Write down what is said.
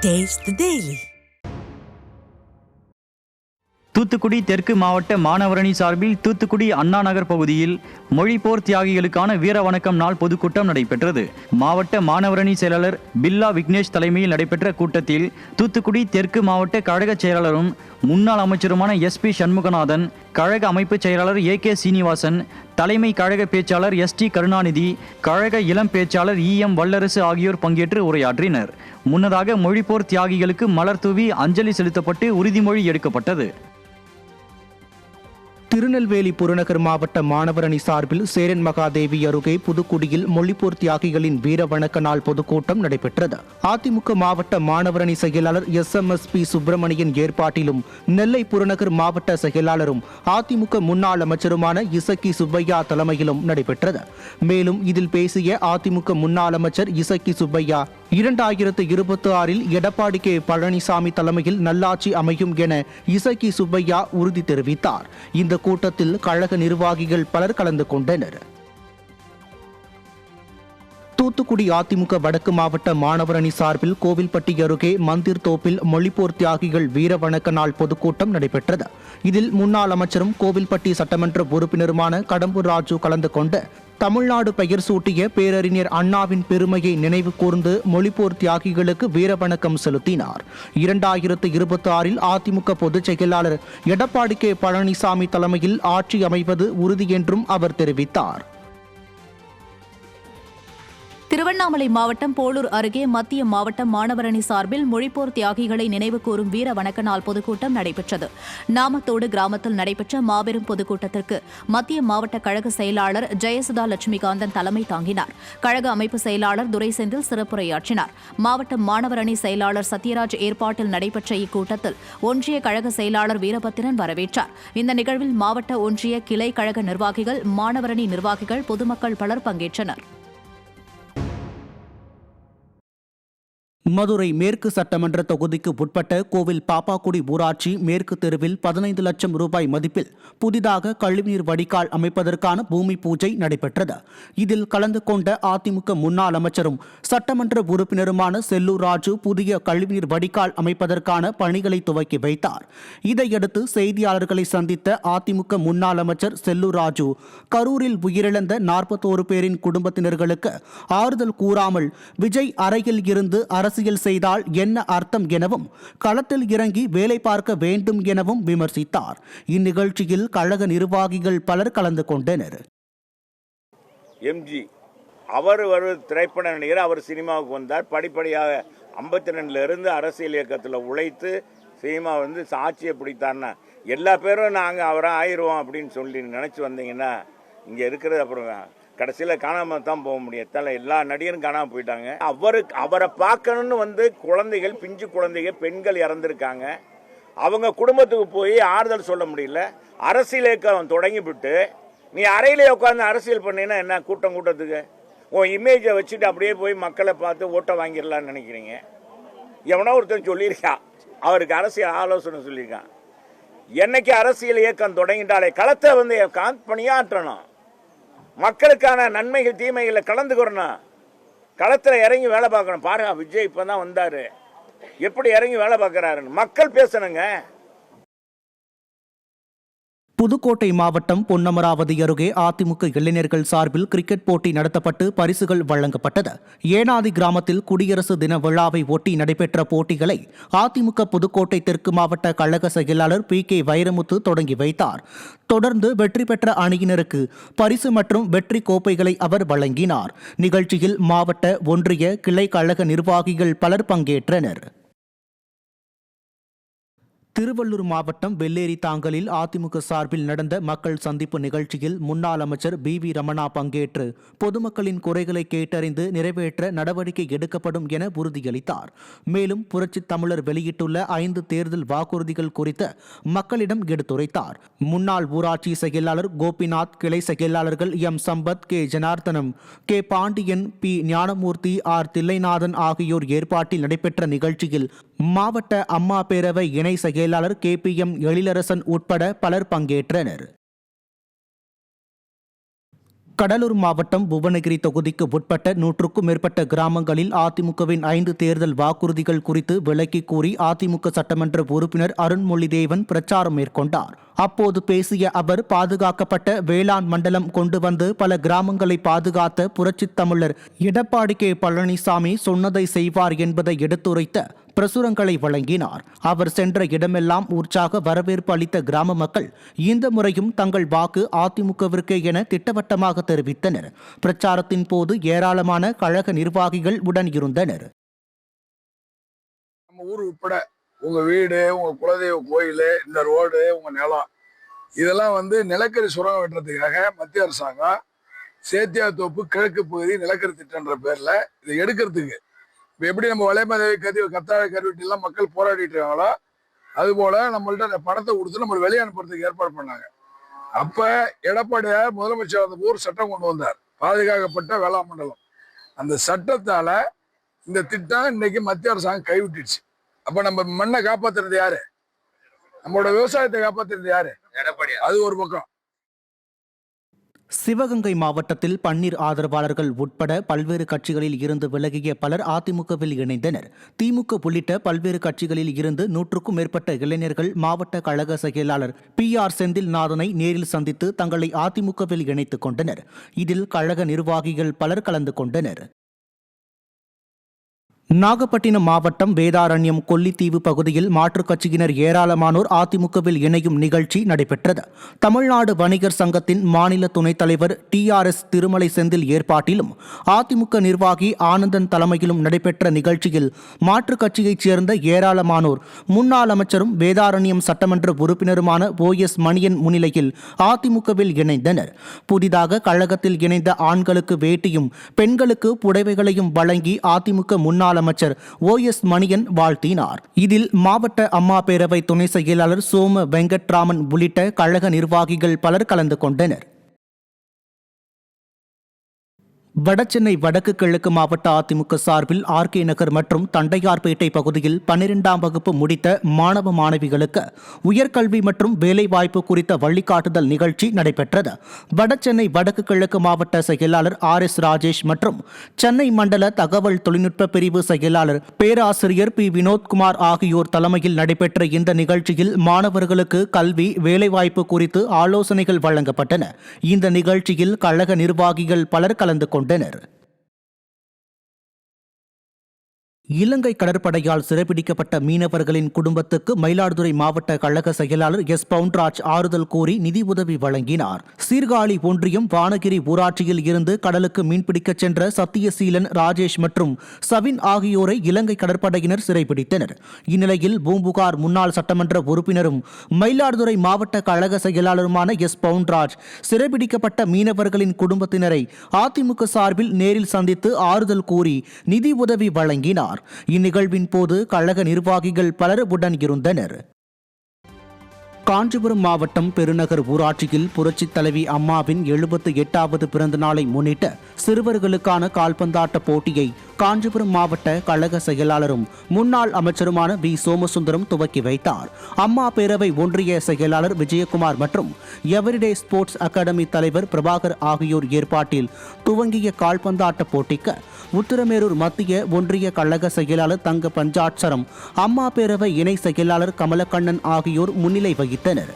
Taste the Daily. Thoothukudi தெற்கு மாவட்ட மாணவரணி சார்பில் தூத்துக்குடி அண்ணா நகர் பகுதியில் மொழிப்போர் தியாகிகளுக்கான வீர வணக்கம் நாள் பொதுக்கூட்டம் நடைபெற்றது. மாவட்ட மாணவரணி செயலாளர் பில்லா விக்னேஷ் தலைமையில் நடைபெற்ற கூட்டத்தில் தூத்துக்குடி தெற்கு மாவட்ட கழக செயலாளரும் முன்னாள் அமைச்சருமான SP சண்முகநாதன், கழக அமைப்பு செயலாளர் AK சீனிவாசன், தலைமை கழக பேச்சாளர் ST கருணாநிதி, கழக இளம் பேச்சாளர் EM வல்லரசு ஆகியோர் பங்கேற்று உரையாற்றினர். முன்னதாக மொழிப்போர் தியாகிகளுக்கு மலர் தூவி அஞ்சலி செலுத்தப்பட்டு உறுதிமொழி எடுக்கப்பட்டது. திருநெல்வேலி புறநகர் மாவட்ட மாணவரணி சார்பில் சேரன் மகாதேவி அருகே புதுக்குடியில் மொழிப்போர் தியாகிகளின் வீர வணக்க நாள் பொதுக்கூட்டம் நடைபெற்றது. அதிமுக மாவட்ட மாணவரணி செயலாளர் SMSP சுப்பிரமணியன் ஏற்பாட்டிலும் நெல்லை புறநகர் மாவட்ட செயலாளரும் அதிமுக முன்னாள் அமைச்சருமான இசக்கி சுப்பையா தலைமையிலும் நடைபெற்றது. மேலும் இதில் பேசிய அதிமுக முன்னாள் அமைச்சர் இசக்கி சுப்பையா, 2026 எடப்பாடி K பழனிசாமி தலைமையில் நல்லாட்சி அமையும் என இசக்கி சுப்பையா உறுதி தெரிவித்தார். இந்த கூட்டத்தில் கழக நிர்வாகிகள் பலர் கலந்து கொண்டனர். தூத்துக்குடி அதிமுக வடக்கு மாவட்ட மாணவரணி சார்பில் கோவில்பட்டி அருகே மந்திர் தோப்பில் மொழிப்போர் தியாகிகள் வீர வணக்க நாள் பொதுக்கூட்டம் நடைபெற்றது. இதில் முன்னாள் அமைச்சரும் கோவில்பட்டி சட்டமன்ற உறுப்பினருமான கடம்பூர் ராஜு கலந்து கொண்டு தமிழ்நாடு பெயர் சூட்டிய பேரறிஞர் அண்ணாவின் பெருமையை நினைவு கூர்ந்து மொழிப்போர் தியாகிகளுக்கு வீரவணக்கம் செலுத்தினார். 2026 அதிமுக பொதுச் செயலாளர் எடப்பாடி K பழனிசாமி தலைமையில் ஆட்சி அமைவது உறுதி என்றும் அவர் தெரிவித்தார். திருவண்ணாமலை மாவட்டம் போளூர் அருகே மத்திய மாவட்ட மாணவரணி சார்பில் மொழிப்போர் தியாகிகளை நினைவு கூறும் வீர வணக்க நாள் பொதுக்கூட்டம் நடைபெற்றது. நாமத்தோடு கிராமத்தில் நடைபெற்ற மாபெரும் பொதுக்கூட்டத்திற்கு மத்திய மாவட்ட கழக செயலாளர் ஜெயசுதா லட்சுமிகாந்தன் தலைமை தாங்கினார். கழக அமைப்பு செயலாளர் துரை செந்தில் சிறப்புரையாற்றினார். மாவட்ட மாணவரணி செயலாளர் சத்யராஜ் ஏற்பாட்டில் நடைபெற்ற இக்கூட்டத்தில் ஒன்றிய கழக செயலாளர் வீரபத்திரன் வரவேற்றார். இந்த நிகழ்வில் மாவட்ட ஒன்றிய கிளை கழக நிர்வாகிகள், மாணவரணி நிர்வாகிகள், பொதுமக்கள் பலர் பங்கேற்றனர். மதுரை மேற்கு சட்டமன்ற தொகுதிக்கு உட்பட்ட கோவில் பாப்பாக்குடி ஊராட்சி மேற்கு தெருவில் 15 லட்சம் ரூபாய் மதிப்பில் புதிதாக கழிவுநீர் வடிகால் அமைப்பதற்கான பூமி பூஜை நடைபெற்றது. இதில் கலந்து கொண்ட அதிமுக முன்னாள் அமைச்சரும் சட்டமன்ற உறுப்பினருமான செல்லூர் ராஜு புதிய கழிவுநீர் வடிகால் அமைப்பதற்கான பணிகளை துவக்கி வைத்தார். இதையடுத்து செய்தியாளர்களை சந்தித்த அதிமுக முன்னாள் அமைச்சர் செல்லூர் ராஜு, கரூரில் உயிரிழந்த 41 பேரின் குடும்பத்தினர்களுக்கு ஆறுதல் கூறாமல் விஜய் அறையில் இருந்து அரசியல் செய்தால் என்ன அர்த்தம் எனவும் களத்தில் இறங்கி வேலை பார்க்க வேண்டும் எனவும் விமர்சித்தார். இந்நிகழ்ச்சியில் கழக நிர்வாகிகள் பலர் கலந்து கொண்டனர். MG அவர் ஒரு திரைப்பட நடிகர். அவர் சினிமாவுக்கு வந்தார். படிப்படியாக 52 இருந்து அரசியல் இயக்கத்தில் உழைத்து சினிமா சாட்சியை பிடித்தார்னா எல்லா பேரும் நாங்கள் அவரை ஆயிடுவோம் அப்படின்னு சொல்லி நினச்சி வந்தீங்கன்னா இங்கே இருக்கிறது அப்புறம் கடைசியில் காணாமல் தான் போக முடியும். எல்லா நடிகரும் காணாமல் போயிட்டாங்க. அவரை பார்க்கணுன்னு குழந்தைகள், பிஞ்சு குழந்தைகள், பெண்கள் இறந்துருக்காங்க. அவங்க குடும்பத்துக்கு போய் ஆறுதல் சொல்ல முடியல. அரசியல் இயக்கம் தொடங்கிவிட்டு நீ அறையிலே உட்காந்து அரசியல் பண்ணினா என்ன கூட்டத்துக்கு உன் இமேஜை வச்சுட்டு அப்படியே போய் மக்களை பார்த்து ஓட்டை வாங்கிடலான்னு நினைக்கிறீங்க. எவனோ ஒருத்தர் சொல்லியிருக்கான், அவருக்கு அரசியல் ஆலோசனை சொல்லியிருக்கான். என்னைக்கு அரசியல் இயக்கம் தொடங்கிட்டாலே களத்தை பணியாற்றணும். மக்களுக்கான நன்மைகள் தீமைகளை கலந்துக்கிறணும். களத்தில் இறங்கி வேலை பார்க்கணும். பாருங்க, விஜய் இப்பதான் வந்தாரு, எப்படி இறங்கி வேலை பார்க்கிறாருன்னு மக்கள் பேசணுங்க. புதுக்கோட்டை மாவட்டம் பொன்னமராவதி அருகே அதிமுக இளைஞர்கள் சார்பில் கிரிக்கெட் போட்டி நடத்தப்பட்டு பரிசுகள் வழங்கப்பட்டது. ஏனாதி கிராமத்தில் குடியரசு தின விழாவை ஒட்டி நடைபெற்ற போட்டிகளை அதிமுக புதுக்கோட்டை தெற்கு மாவட்ட கழக செயலாளர் PK வைரமுத்து தொடங்கி வைத்தார். தொடர்ந்து வெற்றி பெற்ற அணியினருக்கு பரிசு மற்றும் வெற்றி கோப்பைகளை அவர் வழங்கினார். நிகழ்ச்சியில் மாவட்ட, ஒன்றிய, கிளை கழக நிர்வாகிகள் பலர் பங்கேற்றனர். திருவள்ளூர் மாவட்டம் வெள்ளேரி தாங்கலில் அதிமுக சார்பில் நடந்த மக்கள் சந்திப்பு நிகழ்ச்சியில் முன்னாள் அமைச்சர் BV ரமணா பங்கேற்று பொதுமக்களின் குறைகளை கேட்டறிந்து நிறைவேற்ற நடவடிக்கை எடுக்கப்படும் என உறுதியளித்தார். மேலும் புரட்சித் தமிழர் வெளியிட்டுள்ள 5 தேர்தல் வாக்குறுதிகள் குறித்து மக்களிடம் எடுத்துரைத்தார். முன்னாள் ஊராட்சி செயலாளர் கோபிநாத், கிளை செயலாளர்கள் M Sampath, K Janarthanam, K Pandian, P ஞானமூர்த்தி, R தில்லைநாதன் ஆகியோர் ஏற்பாட்டில் நடைபெற்ற நிகழ்ச்சியில் மாவட்ட அம்மா பேரவை இணை செயலாளர் KPM எழிலரசன் உட்பட பலர் பங்கேற்றனர். கடலூர் மாவட்டம் புவனகிரி தொகுதிக்கு உட்பட்ட 100க்கும் மேற்பட்ட கிராமங்களில் அதிமுகவின் 5 தேர்தல் வாக்குறுதிகள் குறித்து விளக்கி கூறி அதிமுக சட்டமன்ற உறுப்பினர் அருண்மொழிதேவன் பிரச்சாரம் மேற்கொண்டார். அப்போது பேசிய அவர், பாதுகாக்கப்பட்ட வேளாண் மண்டலம் கொண்டு வந்து பல கிராமங்களை பாதுகாத்த புரட்சித் தமிழர் எடப்பாடி கே. பழனிசாமி சொன்னதை செய்வார் என்பதை எடுத்துரைத்த பிரசுரங்களை வழங்கினார். அவர் சென்ற இடமெல்லாம் உற்சாக வரவேற்பு அளித்த கிராம மக்கள் இந்த முறையும் தங்கள் வாக்கு அதிமுகவிற்கே என திட்டவட்டமாக தெரிவித்தனர். பிரச்சாரத்தின் போது ஏராளமான கழக நிர்வாகிகள் உடன் இருந்தனர். நம்ம ஊர் உட்பட உங்க வீடு, உங்க குலதெய்வ கோயில், இந்த ரோடு, உங்க நிலம், இதெல்லாம் நிலக்கரி சுரங்கம் வெட்டுறதுக்காக மத்திய அரசாங்கம் சேத்தியாத்தோப்பு கிழக்கு பகுதி நிலக்கரி திட்டம்ன்ற பேர்ல இதை எடுக்கிறதுக்கு இப்போ எப்படி நம்ம வலைமதவி கத்தாழை கருவிட்டு எல்லாம் மக்கள் போராடிட்டு இருக்காங்களோ அதுபோல நம்மள்ட்ட அந்த பணத்தை கொடுத்து நம்ம வெளியே அனுப்புறதுக்கு ஏற்பாடு பண்ணாங்க. அப்ப எடப்பாடியார் முதலமைச்சர் அந்த ஊர் சட்டம் கொண்டு வந்தார், பாதுகாக்கப்பட்ட வேளாண் மண்டலம். அந்த சட்டத்தால இந்த திட்டம் இன்னைக்கு மத்திய அரசாங்கம் கைவிட்டுச்சு. அப்ப நம்ம மண்ணை காப்பாத்துறது யாரு? நம்மளோட விவசாயத்தை காப்பாத்துறது யாரு? எடப்பாடி. அது ஒரு பக்கம். சிவகங்கை மாவட்டத்தில் பன்னீர் ஆதரவாளர்கள் உட்பட பல்வேறு கட்சிகளில் இருந்து விலகிய பலர் அதிமுகவில் இணைந்தனர். திமுக உள்ளிட்ட பல்வேறு கட்சிகளில் இருந்து 100க்கும் மேற்பட்ட இளைஞர்கள் மாவட்ட கழக செயலாளர் PR செந்தில்நாதனை நேரில் சந்தித்து தங்களை அதிமுகவில் இணைத்துக் கொண்டனர். இதில் கழக நிர்வாகிகள் பலர் கலந்து கொண்டனர். நாகப்பட்டினம் மாவட்டம் வேதாரண்யம் கொல்லித்தீவு பகுதியில் மாற்றுக் கட்சியினர் ஏராளமானோர் அதிமுகவில் இணையும் நிகழ்ச்சி நடைபெற்றது. தமிழ்நாடு வணிகர் சங்கத்தின் மாநில துணைத் தலைவர் TRS திருமலை செந்தில் ஏற்பாட்டிலும் அதிமுக நிர்வாகி ஆனந்தன் தலைமையிலும் நடைபெற்ற நிகழ்ச்சியில் மாற்றுக் கட்சியைச் சேர்ந்த ஏராளமானோர் முன்னாள் அமைச்சரும் வேதாரண்யம் சட்டமன்ற உறுப்பினருமான OS மணியன் முன்னிலையில் அதிமுகவில் இணைந்தனர். புதிதாக கழகத்தில் இணைந்த ஆண்களுக்கு வேட்டியும் பெண்களுக்கு புடவைகளையும் வழங்கி அதிமுக முன்னாள் அமைச்சர் OS மணியன் வாழ்த்தினார். இதில் மாவட்ட அம்மா பேரவை துணை செயலாளர் சோம வெங்கட்ராமன் உள்ளிட்ட கழக நிர்வாகிகள் பலர் கலந்து கொண்டனர். வடசென்னை வடக்கு கிழக்கு மாவட்ட அதிமுக சார்பில் RK நகர் மற்றும் தண்டையார்பேட்டை பகுதியில் 12ஆம் வகுப்பு முடித்த மாணவ மாணவிகளுக்கு உயர்கல்வி மற்றும் வேலைவாய்ப்பு குறித்த வழிகாட்டுதல் நிகழ்ச்சி நடைபெற்றது. வடசென்னை வடக்கு கிழக்கு மாவட்ட செயலாளர் RS ராஜேஷ் மற்றும் சென்னை மண்டல தகவல் தொழில்நுட்ப பிரிவு செயலாளர் பேராசிரியர் P வினோத்குமார் ஆகியோர் தலைமையில் நடைபெற்ற இந்த நிகழ்ச்சியில் மாணவர்களுக்கு கல்வி, வேலைவாய்ப்பு குறித்து ஆலோசனைகள் வழங்கப்பட்டன. இந்த நிகழ்ச்சியில் கழக நிர்வாகிகள் பலர் கலந்து கொண்டனர். இலங்கை கடற்படையால் சிறைபிடிக்கப்பட்ட மீனவர்களின் குடும்பத்துக்கு மயிலாடுதுறை மாவட்ட கழக செயலாளர் S பவுன்ராஜ் ஆறுதல் கூறி நிதி உதவி வழங்கினார். சீர்காழி ஒன்றியம் வானகிரி ஊராட்சியில் இருந்து கடலுக்கு மீன்பிடிக்கச் சென்ற சத்தியசீலன், ராஜேஷ் மற்றும் சவின் ஆகியோரை இலங்கை கடற்படையினர் சிறைபிடித்தனர். இந்நிலையில் பூம்புகார் முன்னாள் சட்டமன்ற உறுப்பினரும் மயிலாடுதுறை மாவட்ட கழக செயலாளருமான S பவுன்ராஜ் சிறைபிடிக்கப்பட்ட மீனவர்களின் குடும்பத்தினரை அதிமுக சார்பில் நேரில் சந்தித்து ஆறுதல் கூறி நிதி உதவி வழங்கினார். இந்நிகழ்வின் போது கழக நிர்வாகிகள் பலர் உடன் இருந்தனர். காஞ்சிபுரம் மாவட்டம் பெருநகர் ஊராட்சியில் புரட்சித் தலைவி அம்மாவின் 78வது பிறந்த நாளை முன்னிட்டு சிறுவர்களுக்கான கால்பந்தாட்ட போட்டியை காஞ்சிபுரம் மாவட்ட கழக செயலாளரும் முன்னாள் அமைச்சருமான V சோமசுந்தரம் துவக்கி வைத்தார். அம்மா பேரவை ஒன்றிய செயலாளர் விஜயகுமார் மற்றும் எவரிடே ஸ்போர்ட்ஸ் அகாடமி தலைவர் பிரபாகர் ஆகியோர் ஏற்பாட்டில் துவங்கிய கால்பந்தாட்ட போட்டிக்கு உத்திரமேரூர் மத்திய ஒன்றிய கழக செயலாளர் தங்க பஞ்சாட்சரம், அம்மா பேரவை இணை செயலாளர் கமலக்கண்ணன் ஆகியோர் முன்னிலை வகித்தனர்.